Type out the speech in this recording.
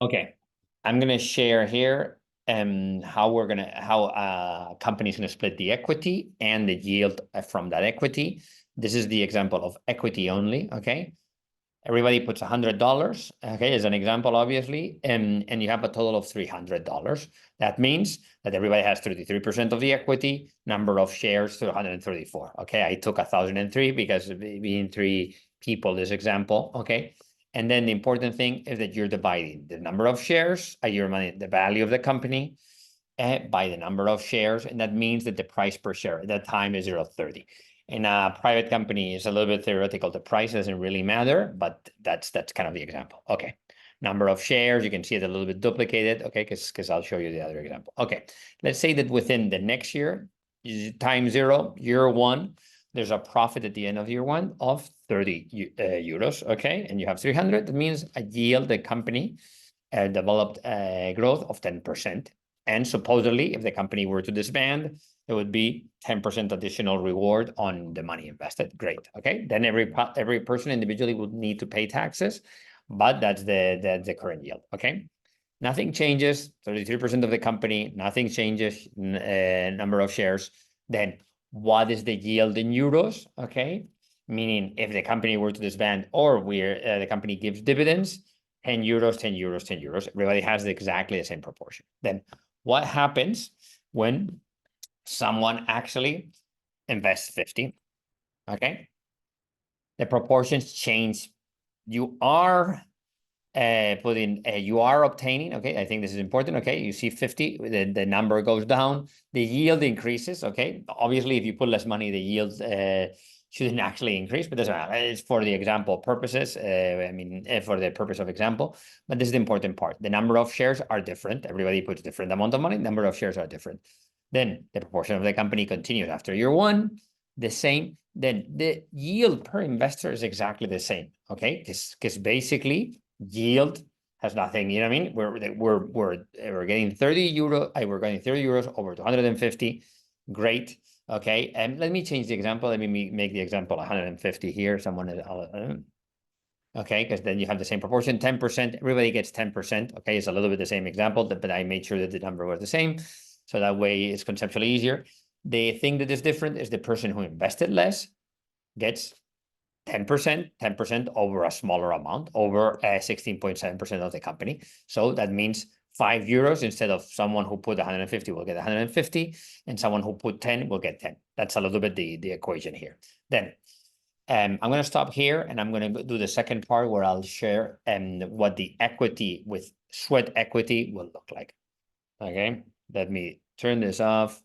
Okay, I'm gonna share here how a company's gonna split the equity and the yield from that equity. This is the example of equity only. Okay, everybody puts $100. Okay, as an example, obviously, and you have a total of $300. That means that everybody has 33% of the equity. Number of shares to 134. Okay, I took 1,003 because being three people. This example. Okay. And then the important thing is that you're dividing the number of shares, your money, the value of the company, by the number of shares. And that means that the price per share at that time is 0.30. In a private company, it's a little bit theoretical. The price doesn't really matter, but that's kind of the example. Okay. Number of shares, you can see it a little bit duplicated. Okay, because I'll show you the other example. Okay. Let's say that within the next year, time zero, year one, there's a profit at the end of year one of 30 euros, okay? And you have 300, that means a yield, the company developed growth of 10%. And supposedly, if the company were to disband, it would be 10% additional reward on the money invested. Great, okay? Then every person individually would need to pay taxes, but that's the current yield, okay? Nothing changes, 33% of the company, nothing changes, number of shares. Then what is the yield in euros? Okay, meaning if the company were to disband or the company gives dividends, 10 euros, 10 euros, 10 euros. Everybody has exactly the same proportion. Then what happens when someone actually invests 50? Okay, the proportions change. You are you are obtaining, okay, I think this is important, okay, you see 50, the number goes down, the yield increases, okay, obviously if you put less money, the yield shouldn't actually increase, but doesn't matter, it's for the example purposes, I mean, for the purpose of example, but this is the important part, the number of shares are different, everybody puts different amount of money, number of shares are different, then the proportion of the company continues after year one, the same, then the yield per investor is exactly the same, okay, because basically yield has nothing, you know what I mean? We're getting 30 euro, we're getting 30 euros over 250. Great. Okay. And let me change the example. Let me make the example 150 here. Someone is okay, because then you have the same proportion, 10%. Everybody gets 10%. Okay, it's a little bit the same example, but I made sure that the number was the same. So that way it's conceptually easier. The thing that is different is the person who invested less gets 10% over a smaller amount, over 16.7% of the company. So that means 5 euros instead of someone who put 150 will get 150, and someone who put 10 will get 10. That's a little bit the equation here. Then I'm going to stop here, and I'm going to do the second part where I'll share what the equity with sweat equity will look like. Okay, let me turn this off.